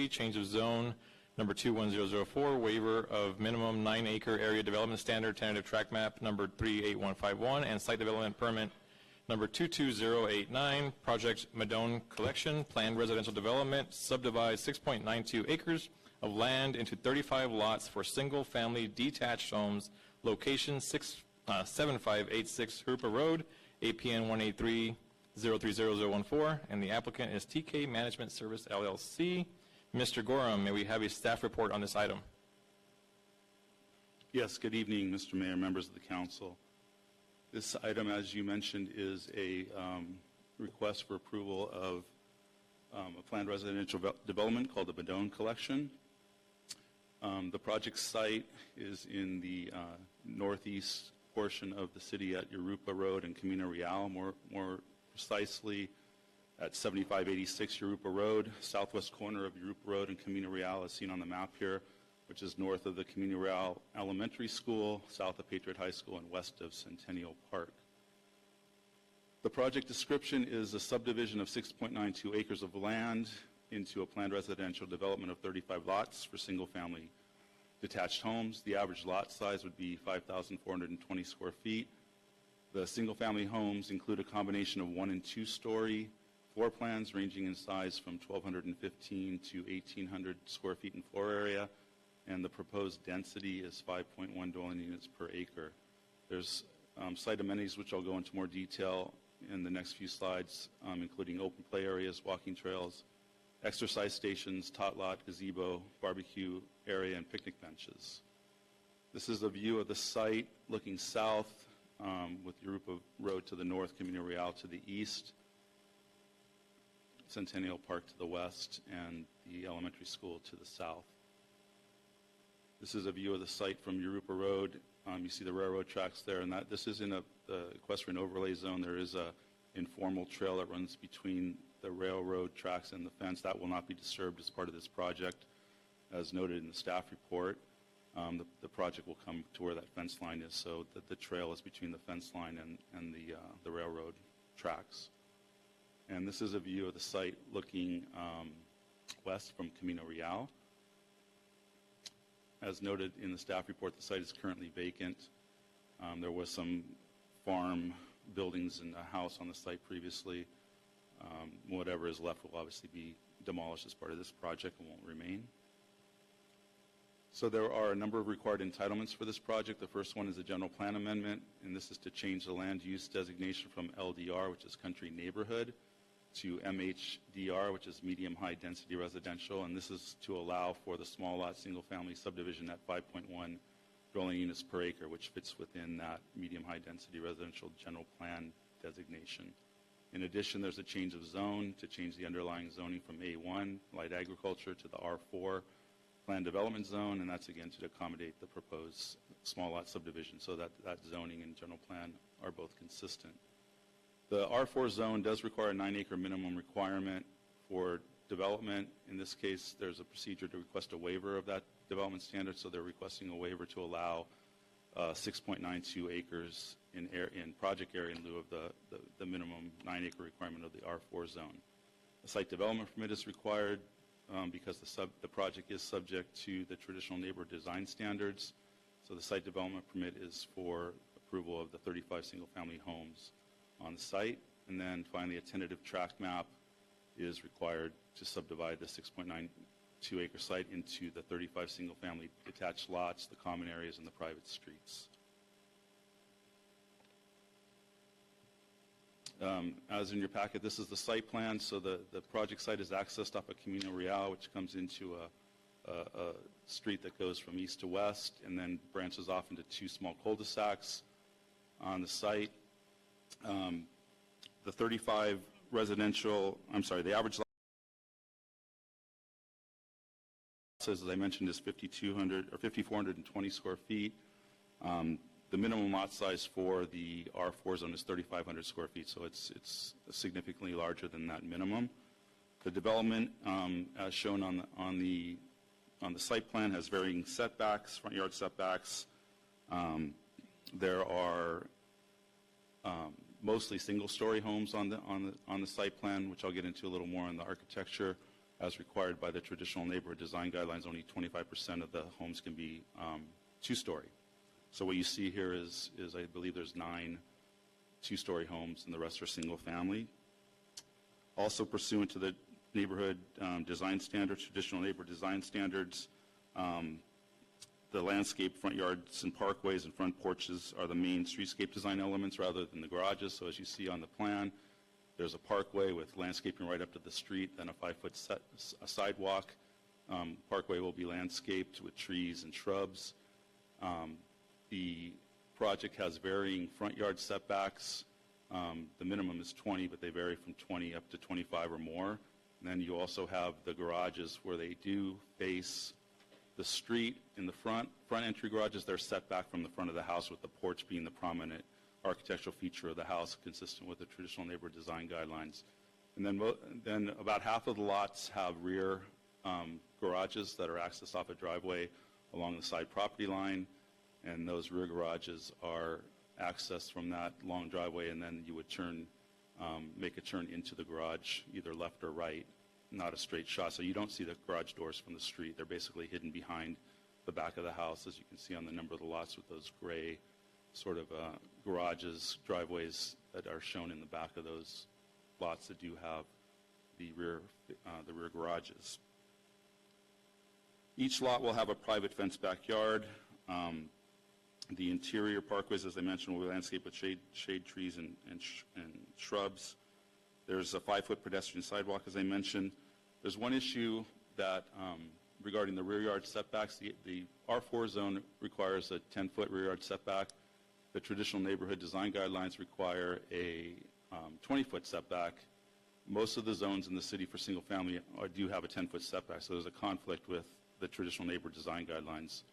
LLC, change of zone number 21004, waiver of minimum 9-acre area development standard, tentative track map number 38151, and site development permit number 22089, project Madone Collection, planned residential development, subdivide 6.92 acres of land into 35 lots for single-family detached homes, location 7586 Jurupa Road, APN 183-030014, and the applicant is TK Management Service, LLC. Mr. Gorham, may we have a staff report on this item? Yes, good evening, Mr. Mayor, members of the council. This item, as you mentioned, is a request for approval of a planned residential development called the Madone Collection. The project site is in the northeast portion of the city at Jurupa Road and Camino Real, more precisely at 7586 Jurupa Road, southwest corner of Jurupa Road and Camino Real, as seen on the map here, which is north of the Camino Real Elementary School, south of Patriot High School, and west of Centennial Park. The project description is a subdivision of 6.92 acres of land into a planned residential development of 35 lots for single-family detached homes. The average lot size would be 5,420 square feet. The single-family homes include a combination of 1- and 2-story floor plans ranging in size from 1,215 to 1,800 square feet in floor area, and the proposed density is 5.1 dwelling units per acre. There's site amenities which I'll go into more detail in the next few slides, including open play areas, walking trails, exercise stations, tot lot, gazebo, barbecue area, and picnic benches. This is a view of the site looking south with Jurupa Road to the north, Camino Real to the east, Centennial Park to the west, and the elementary school to the south. This is a view of the site from Jurupa Road. You see the railroad tracks there, and this is in the equestrian overlay zone. There is a informal trail that runs between the railroad tracks and the fence. That will not be disturbed as part of this project, as noted in the staff report. The project will come to where that fence line is, so that the trail is between the fence line and the railroad tracks. And this is a view of the site looking west from Camino Real. As noted in the staff report, the site is currently vacant. There was some farm buildings and a house on the site previously. Whatever is left will obviously be demolished as part of this project and won't remain. So there are a number of required entitlements for this project. The first one is a general plan amendment, and this is to change the land use designation from LDR, which is country neighborhood, to MHDR, which is medium high density residential, and this is to allow for the small lot single family subdivision at 5.1 dwelling units per acre, which fits within that medium high density residential general plan designation. In addition, there's a change of zone to change the underlying zoning from A1 light agriculture to the R4 planned development zone, and that's again to accommodate the proposed small lot subdivision so that zoning and general plan are both consistent. The R4 zone does require a 9-acre minimum requirement for development. In this case, there's a procedure to request a waiver of that development standard, so they're requesting a waiver to allow 6.92 acres in project area in lieu of the minimum 9-acre requirement of the R4 zone. A site development permit is required because the project is subject to the traditional neighborhood design standards. So the site development permit is for approval of the 35 single-family homes on the site. And then finally, a tentative tract map is required to subdivide the 6.92 acre site into the 35 single-family detached lots, the common areas, and the private streets. As in your packet, this is the site plan. So the project site is accessed off of Camino Real, which comes into a street that goes from east to west and then branches off into 2 small cul-de-sacs on the site. The 35 residential, the average lot size, as I mentioned, is 5,420 square feet. The minimum lot size for the R4 zone is 3,500 square feet, so it's significantly larger than that minimum. The development, as shown on the site plan, has varying setbacks, front yard setbacks. There are mostly single-story homes on the site plan, which I'll get into a little more on the architecture. as required by the traditional neighborhood design guidelines, only 25% of the homes can be two-story. So what you see here is I believe there's 9 two-story homes, and the rest are single-family. Also pursuant to the neighborhood design standards, traditional neighborhood design standards, the landscape front yards and parkways and front porches are the main streetscape design elements rather than the garages. So as you see on the plan, there's a parkway with landscaping right up to the street, then a 5-foot sidewalk. Parkway will be landscaped with trees and shrubs. The project has varying front yard setbacks. The minimum is 20, but they vary from 20 up to 25 or more. And then you also have the garages where they do face the street in the front entry garages. They're set back from the front of the house, with the porch being the prominent architectural feature of the house, consistent with the traditional neighborhood design guidelines. And then about half of the lots have rear garages that are accessed off a driveway along the side property line, and those rear garages are accessed from that long driveway, and then you would make a turn into the garage, either left or right, not a straight shot. So you don't see the garage doors from the street. They're basically hidden behind the back of the house, as you can see on the number of the lots with those gray sort of garages, driveways that are shown in the back of those lots that do have the rear garages. Each lot will have a private fenced backyard. The interior parkways, as I mentioned, will be landscaped with shade trees and shrubs. There's a 5-foot pedestrian sidewalk, as I mentioned. There's one issue that regarding the rear yard setbacks. The R4 zone requires a 10-foot rear yard setback. The traditional neighborhood design guidelines require a 20-foot setback. Most of the zones in the city for single family do have a 10-foot setback, so there's a conflict with the traditional neighborhood design guidelines.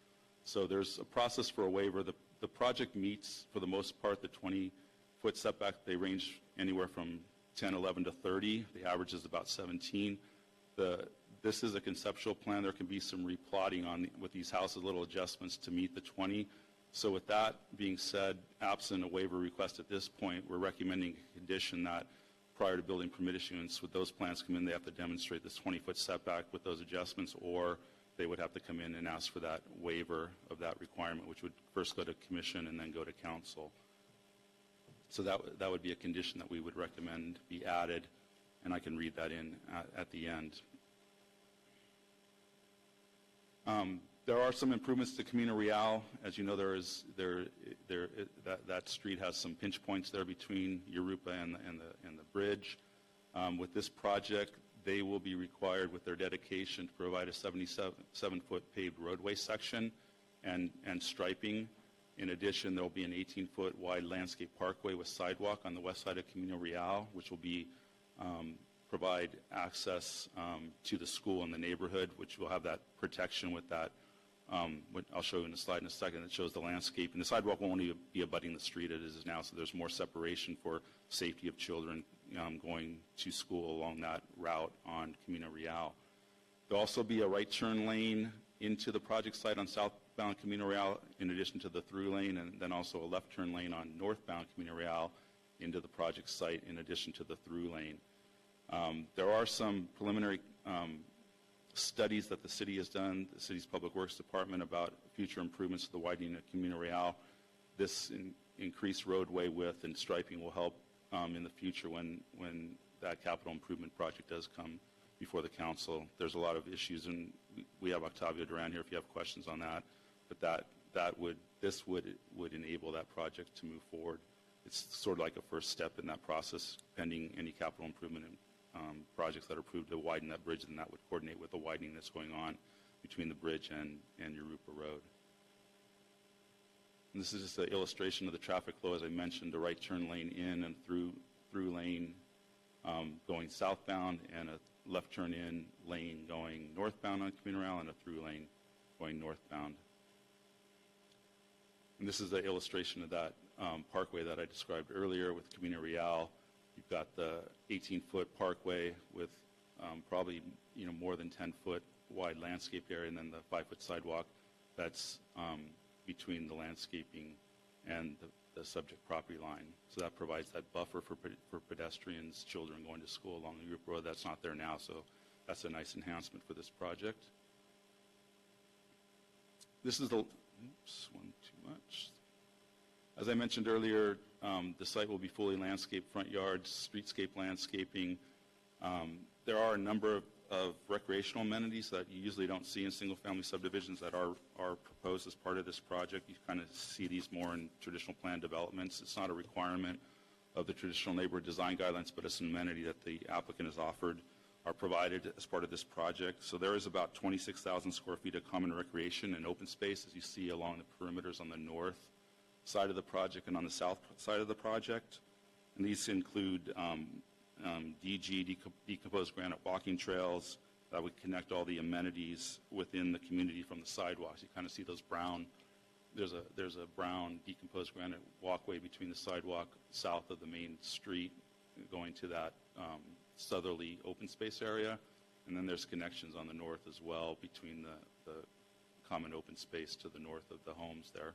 So there's a process for a waiver. The project meets, for the most part, the 20-foot setback. They range anywhere from 10, 11 to 30. The average is about 17. This is a conceptual plan. There can be some replotting with these houses, little adjustments to meet the 20. So with that being said, absent a waiver request at this point, we're recommending a condition that prior to building permit issuance, with those plans come in, they have to demonstrate this 20-foot setback with those adjustments, or they would have to come in and ask for that waiver of that requirement, which would first go to commission and then go to council. So that would be a condition that we would recommend be added, and I can read that in at the end. There are some improvements to Camino Real. As you know, that street has some pinch points there between Jurupa and the bridge. With this project, they will be required, with their dedication, to provide a 77-foot paved roadway section and striping. In addition, there will be an 18-foot wide landscape parkway with sidewalk on the west side of Camino Real, which will be provide access to the school in the neighborhood, which will have that protection with that. I'll show you in a slide in a second that shows the landscape. And the sidewalk won't only be abutting the street as it is now, so there's more separation for safety of children going to school along that route on Camino Real. There'll also be a right turn lane into the project site on southbound Camino Real, in addition to the through lane, and then also a left turn lane on northbound Camino Real into the project site, in addition to the through lane. There are some preliminary studies that the city has done, the city's Public Works Department, about future improvements to the widening of Camino Real. This increased roadway width and striping will help in the future when that capital improvement project does come before the council. There's a lot of issues, and we have Octavio Duran here if you have questions on that, but this would enable that project to move forward. It's sort of like a first step in that process, pending any capital improvement projects that are approved to widen that bridge, and that would coordinate with the widening that's going on between the bridge and Jurupa Road. And this is just an illustration of the traffic flow. As I mentioned, a right turn lane in and through lane going southbound, and a left turn in lane going northbound on Camino Real, and a through lane going northbound. And this is an illustration of that parkway that I described earlier with Camino Real. You've got the 18-foot parkway with probably more than 10-foot wide landscape area, and then the 5-foot sidewalk that's between the landscaping and the subject property line. So that provides that buffer for pedestrians, children going to school along the Jurupa Road. That's not there now, so that's a nice enhancement for this project. This is the, oops, one too much. As I mentioned earlier, the site will be fully landscaped, front yards, streetscape landscaping. There are a number of recreational amenities that you usually don't see in single-family subdivisions that are proposed as part of this project. You kind of see these more in traditional plan developments. It's not a requirement of the traditional neighborhood design guidelines, but it's an amenity that the applicant has offered or provided as part of this project. So there is about 26,000 square feet of common recreation and open space, as you see along the perimeters on the north side of the project and on the south side of the project. And these include DG, decomposed granite walking trails that would connect all the amenities within the community from the sidewalks. You kind of see those brown, there's a brown decomposed granite walkway between the sidewalk south of the main street going to that southerly open space area. And then there's connections on the north as well between the common open space to the north of the homes there.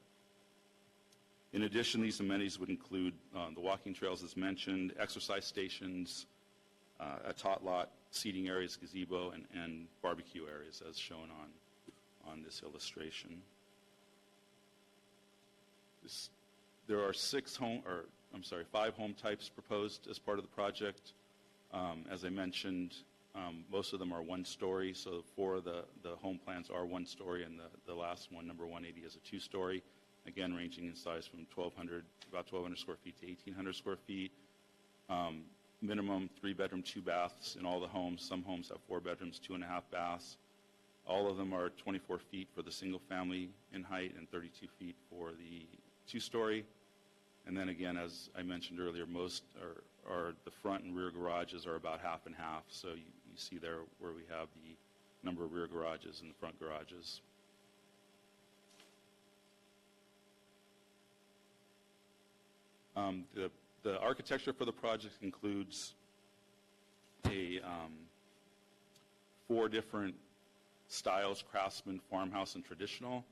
In addition, these amenities would include the walking trails as mentioned, exercise stations, a tot lot, seating areas, gazebo, and barbecue areas as shown on this illustration. There are 5 home types proposed as part of the project. As I mentioned, most of them are 1-story, so 4 of the home plans are 1-story, and the last one, number 180, is a 2-story. Again, ranging in size from about 1,200 square feet to 1,800 square feet. Minimum 3-bedroom, 2 baths in all the homes. Some homes have 4 bedrooms, 2.5 baths. All of them are 24 feet for the single family in height and 32 feet for the 2-story. And then again, as I mentioned earlier, most are the front and rear garages are about half and half. So you see there where we have the number of rear garages and the front garages. The architecture for the project includes 4 different styles: craftsman, farmhouse, and traditional.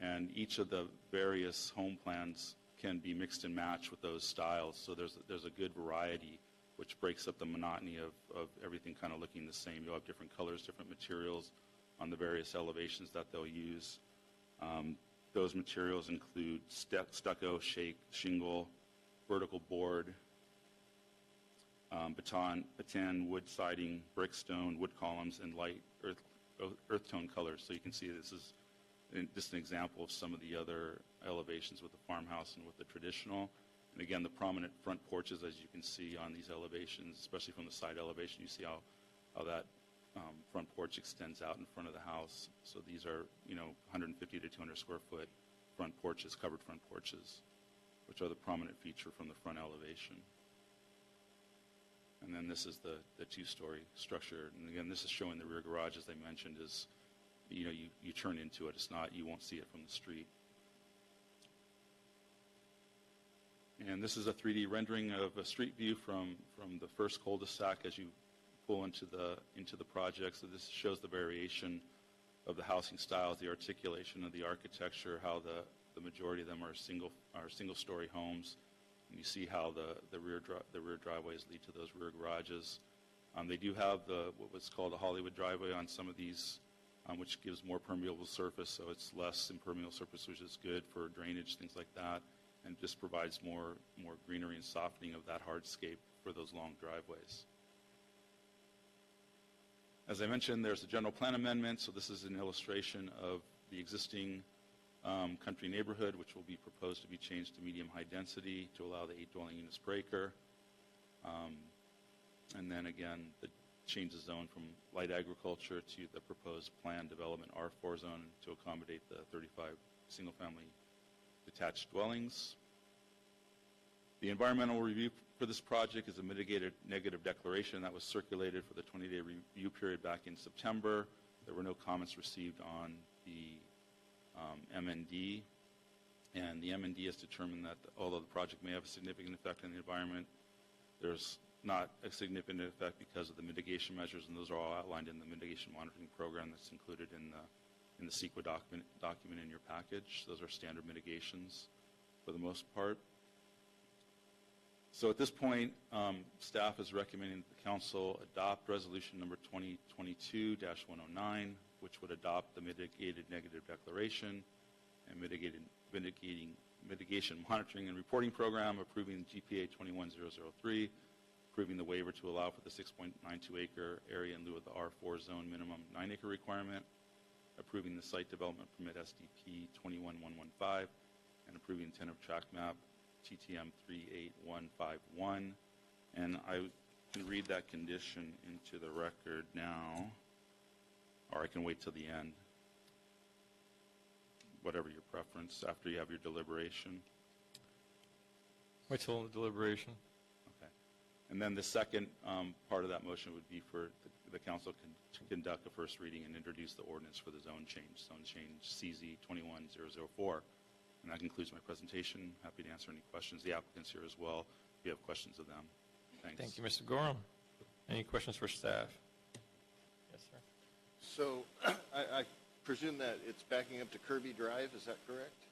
And each of the various home plans can be mixed and matched with those styles. So there's a good variety, which breaks up the monotony of everything kind of looking the same. You'll have different colors, different materials on the various elevations that they'll use. Those materials include stucco, shake, shingle, vertical board, batten, wood siding, brick, stone, wood columns, and light earth tone colors. So you can see this is just an example of some of the other elevations with the farmhouse and with the traditional. And again, the prominent front porches, as you can see on these elevations, especially from the side elevation, you see how that front porch extends out in front of the house. So these are 150 to 200 square foot front porches, covered front porches, which are the prominent feature from the front elevation. And then this is the 2-story structure. And again, this is showing the rear garage, as I mentioned, is, you turn into it. It's not, you won't see it from the street. And this is a 3D rendering of a street view from the first cul-de-sac as you pull into the project. So this shows the variation of the housing styles, the articulation of the architecture, how the majority of them are single-story homes. And you see how the rear driveways lead to those rear garages. They do have what's called a Hollywood driveway on some of these, which gives more permeable surface, so it's less impermeable surface, which is good for drainage, things like that, and just provides more greenery and softening of that hardscape for those long driveways. As I mentioned, there's a general plan amendment, so this is an illustration of the existing country neighborhood, which will be proposed to be changed to medium-high density to allow the 8 dwelling units per acre. And then again, the change the zone from light agriculture to the proposed planned development R4 zone to accommodate the 35 single-family detached dwellings. The environmental review for this project is a mitigated negative declaration that was circulated for the 20-day review period back in September. There were no comments received on the MND, and the MND has determined that although the project may have a significant effect on the environment, there's not a significant effect because of the mitigation measures, and those are all outlined in the mitigation monitoring program that's included in the CEQA document in your package. Those are standard mitigations for the most part. So at this point, staff is recommending that the council adopt resolution number 2022-109, which would adopt the mitigated negative declaration and mitigation monitoring and reporting program, approving GPA 21003, approving the waiver to allow for the 6.92 acre area in lieu of the R4 zone minimum 9 acre requirement, approving the site development permit SDP 21115, and approving tentative track map TTM 38151. And I can read that condition into the record now, or I can wait till the end. Whatever your preference, after you have your deliberation. Wait till the deliberation. Okay. And then the second part of that motion would be for the council to conduct a first reading and introduce the ordinance for the zone change CZ 21004. And that concludes my presentation. Happy to answer any questions. The applicant's here as well, if you have questions of them. Thanks. Thank you, Mr. Gorham. Any questions for staff? Yes, sir. So I presume that it's backing up to Kirby Drive, is that correct?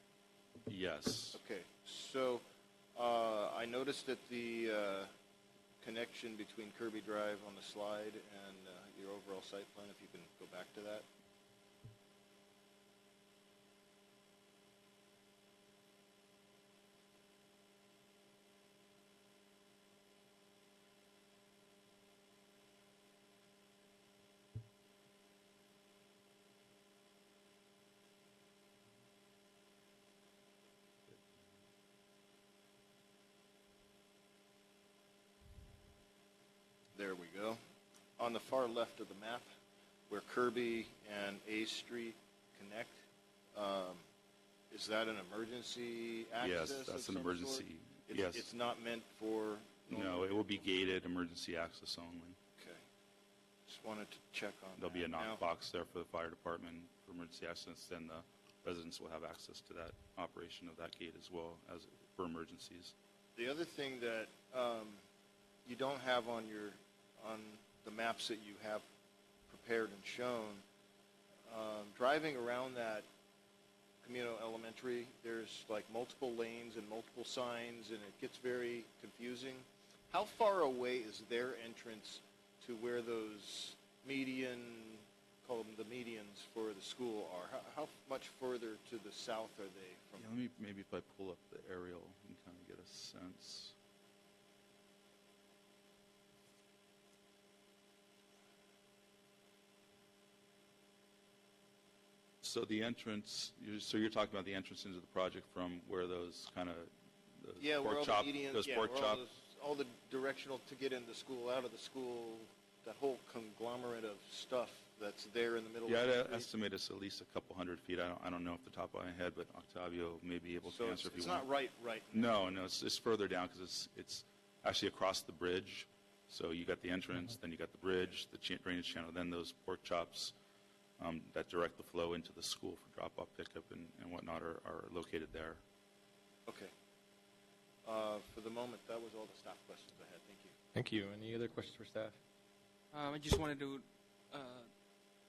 Yes. Okay, so I noticed that the connection between Kirby Drive on the slide and your overall site plan, if you can go back to that. There we go. On the far left of the map, where Kirby and A Street connect, is that an emergency access? Yes, that's of an some emergency. sort? Yes. It's not meant for normal. No, it will be gated emergency access only. Okay. Just wanted to check on There'll that. be a knock Now, box there for the fire department for emergency access, and the residents will have access to that operation of that gate as well as for emergencies. the other thing that you don't have on the maps that you have prepared and shown, driving around that Camino Elementary, there's like multiple lanes and multiple signs, and it gets very confusing. How far away is their entrance to where those median, call them the medians for the school are? How much further to the south are they from? Yeah, let me, maybe if I pull up the aerial, you can kind of get a sense. So the entrance, so you're talking about the entrance into the project from where those kind of Yeah, where all pork chop, the medians, those yeah, pork where chop. all the directional to get into school, out of the school, that whole conglomerate of stuff that's there in the middle Yeah, of the I'd street. estimate it's at least a couple hundred feet. I don't know off the top of my head, but Octavio may be able So to answer if it's you want. not right. No, it's further down because it's actually across the bridge. So you got the entrance, then you got the bridge, the drainage channel, then those pork chops that direct the flow into the school for drop-off, pickup, and whatnot are located there. Okay. For the moment, that was all the staff questions I had. Thank you. Thank you. Any other questions for staff? I just wanted to,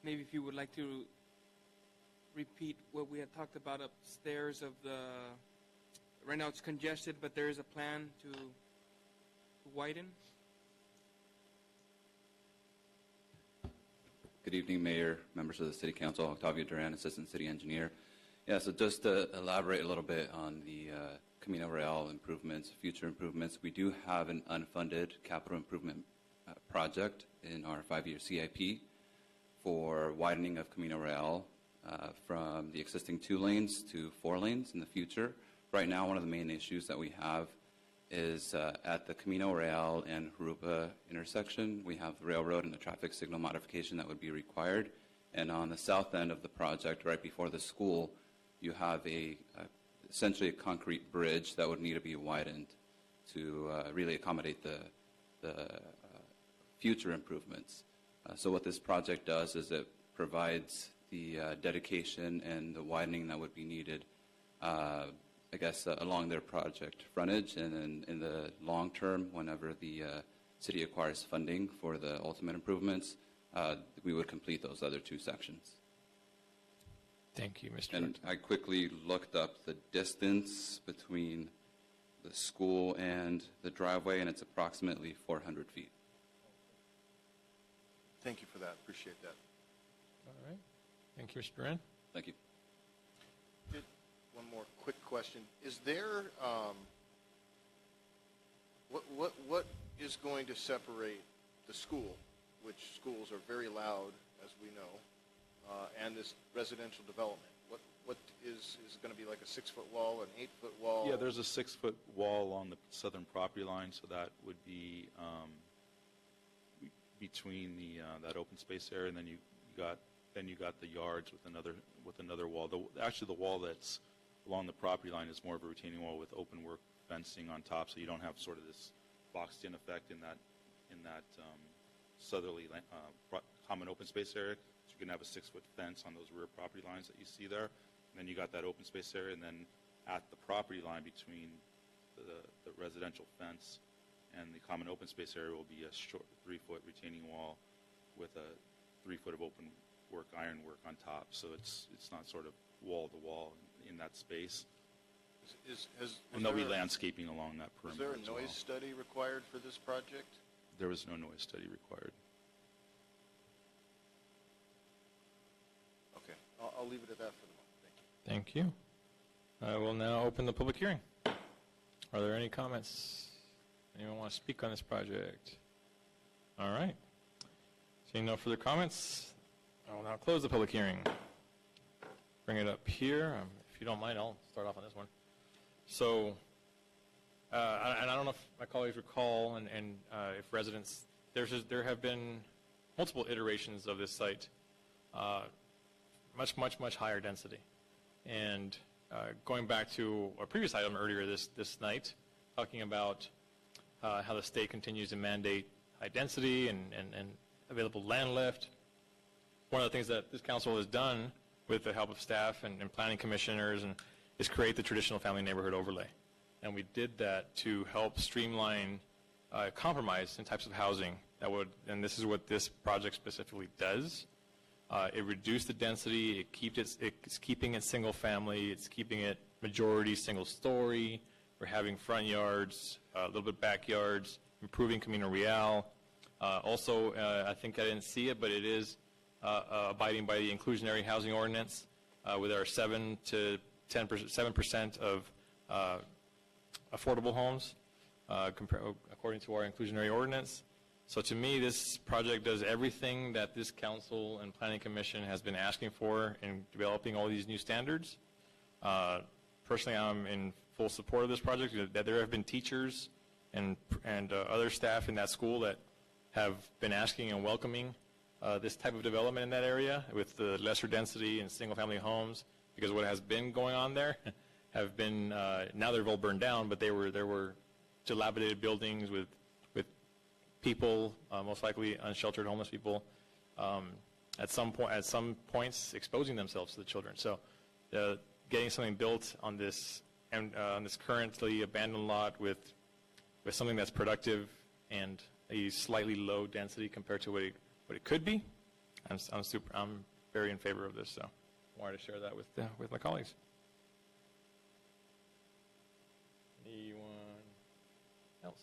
maybe if you would like to repeat what we had talked about upstairs of the, right now it's congested, but there is a plan to widen? Good evening, Mayor, members of the City Council. Octavio Duran, Assistant City Engineer. Yeah, so just to elaborate a little bit on the Camino Real improvements, future improvements, we do have an unfunded capital improvement project in our 5-year CIP for widening of Camino Real from the existing 2 lanes to 4 lanes in the future. Right now, one of the main issues that we have is at the Camino Real and Jurupa intersection, we have the railroad and the traffic signal modification that would be required. And on the south end of the project, right before the school, you have essentially a concrete bridge that would need to be widened to really accommodate the future improvements. So what this project does is it provides the dedication and the widening that would be needed I guess, along their project frontage, and then in the long term, whenever the city acquires funding for the ultimate improvements, we would complete those other 2 sections. Thank you, Mr. And I quickly looked up the distance between the school and the driveway, and it's approximately 400 feet. Thank you for that. Appreciate that. All right. Thank you, Mr. Duran. Thank you. Did- One more quick question. Is there, what is going to separate the school, which schools are very loud, as we know, and this residential development? What is it going to be like a 6-foot wall, an 8-foot wall? Yeah, there's a 6-foot wall along the southern property line, so that would be between that open space area, and then you got the yards with another wall. Actually, the wall that's along the property line is more of a retaining wall with open work fencing on top, so you don't have sort of this boxed-in effect in that southerly common open space area. So you can have a 6-foot fence on those rear property lines that you see there. And then you got that open space area, and then at the property line between the residential fence and the common open space area will be a short 3-foot retaining wall with a 3-foot of open work ironwork on top. So it's not sort of wall to wall in that space. And there'll be landscaping along that Is perimeter there a as well. noise study required for this project? There was no noise study required. Okay, I'll leave it at that for the moment. Thank you. Thank you. I will now open the public hearing. Are there any comments? Anyone want to speak on this project? All right. Seeing no further comments, I will now close the public hearing. Bring it up here. If you don't mind, I'll start off on this one. So, and I don't know if my colleagues recall, and if residents, there have been multiple iterations of this site, much higher density. And going back to a previous item earlier this night, talking about how the state continues to mandate high density and available land lift. One of the things that this council has done with the help of staff and planning commissioners is create the traditional family neighborhood overlay. And we did that to help streamline compromise in types of housing that would, and this is what this project specifically does. It reduced the density, it's keeping it single family, it's keeping it majority single story. We're having front yards, a little bit backyards, improving communal real. Also, I think I didn't see it, but it is abiding by the inclusionary housing ordinance with our 7% of affordable homes according to our inclusionary ordinance. So to me, this project does everything that this council and planning commission has been asking for in developing all these new standards. Personally, I'm in full support of this project. That there have been teachers and other staff in that school that have been asking and welcoming this type of development in that area with the lesser density and single-family homes, because what has been going on there have been now they're all burned down, but there were dilapidated buildings with people, most likely unsheltered homeless people, at some points exposing themselves to the children. So getting something built on this currently abandoned lot with something that's productive and a slightly low density compared to what it could be, I'm very in favor of this. So I wanted to share that with my colleagues. Anyone else?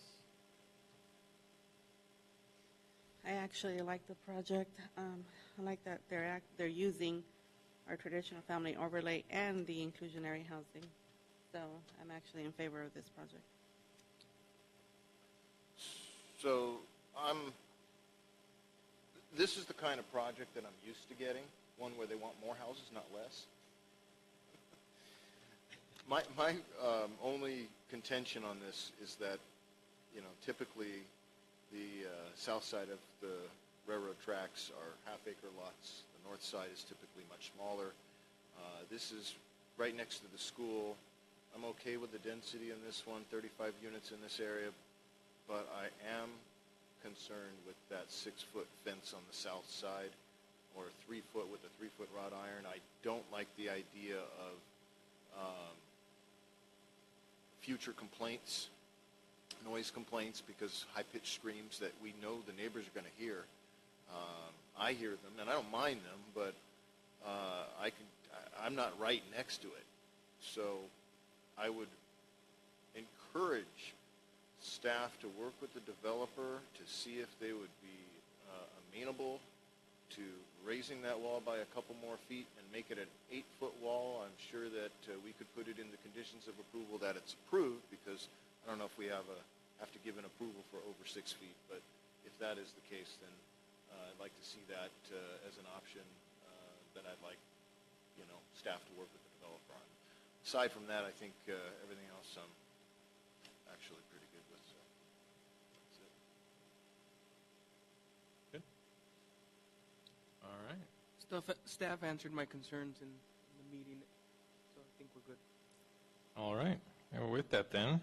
I actually like the project. I like that they're using our traditional family overlay and the inclusionary housing. So I'm actually in favor of this project. So this is the kind of project that I'm used to getting, one where they want more houses, not less. My only contention on this is that, typically the south side of the railroad tracks are half-acre lots. The north side is typically much smaller. This is right next to the school. I'm okay with the density in this one, 35 units in this area, but I am concerned with that 6-foot fence on the south side, or 3-foot with the 3-foot wrought iron. I don't like the idea of future complaints, noise complaints, because high-pitched screams that we know the neighbors are going to hear. I hear them, and I don't mind them, but I'm not right next to it. So I would encourage staff to work with the developer to see if they would be amenable to raising that wall by a couple more feet and make it an 8-foot wall. I'm sure that we could put it in the conditions of approval that it's approved, because I don't know if we have to give an approval for over 6 feet, but if that is the case, then I'd like to see that as an option that I'd like, staff to work with the developer on. Aside from that, I think everything else I'm actually pretty good with, so that's it. Good. All right. Staff answered my concerns in the meeting, so I think we're good. All right. And with that, then,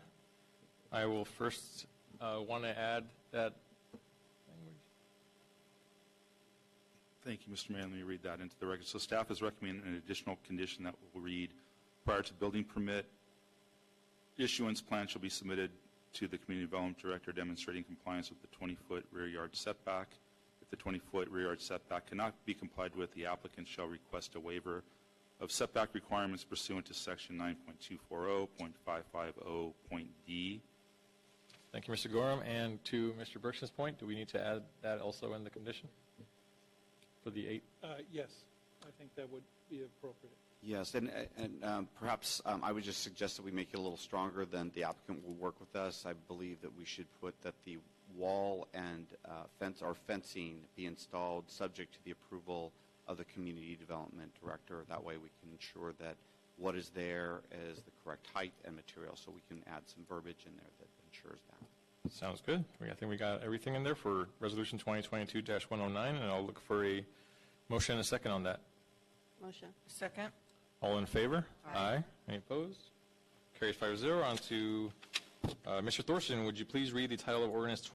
I will first want to add that language. Thank you, Mr. Mayor. Let me read that into the record. So staff is recommending an additional condition that will read, prior to building permit issuance, plan shall be submitted to the Community Development Director demonstrating compliance with the 20-foot rear yard setback. If the 20-foot rear yard setback cannot be complied with, the applicant shall request a waiver of setback requirements pursuant to Section 9.240.550.d. Thank you, Mr. Gorham. And to Mr. Bergson's point, do we need to add that also in the condition for the 8? Yes, I think that would be appropriate. Yes, and perhaps I would just suggest that we make it a little stronger than the applicant will work with us. I believe that we should put that the wall and fencing be installed subject to the approval of the Community Development Director. That way we can ensure that what is there is the correct height and material, so we can add some verbiage in there that ensures that. Sounds good. I think we got everything in there for Resolution 2022-109, and I'll look for a motion and a second on that. Motion. Second. All in favor? Aye. Any opposed? Carries 5-0. On to Mr. Thorson. Would you please read the title of ordinance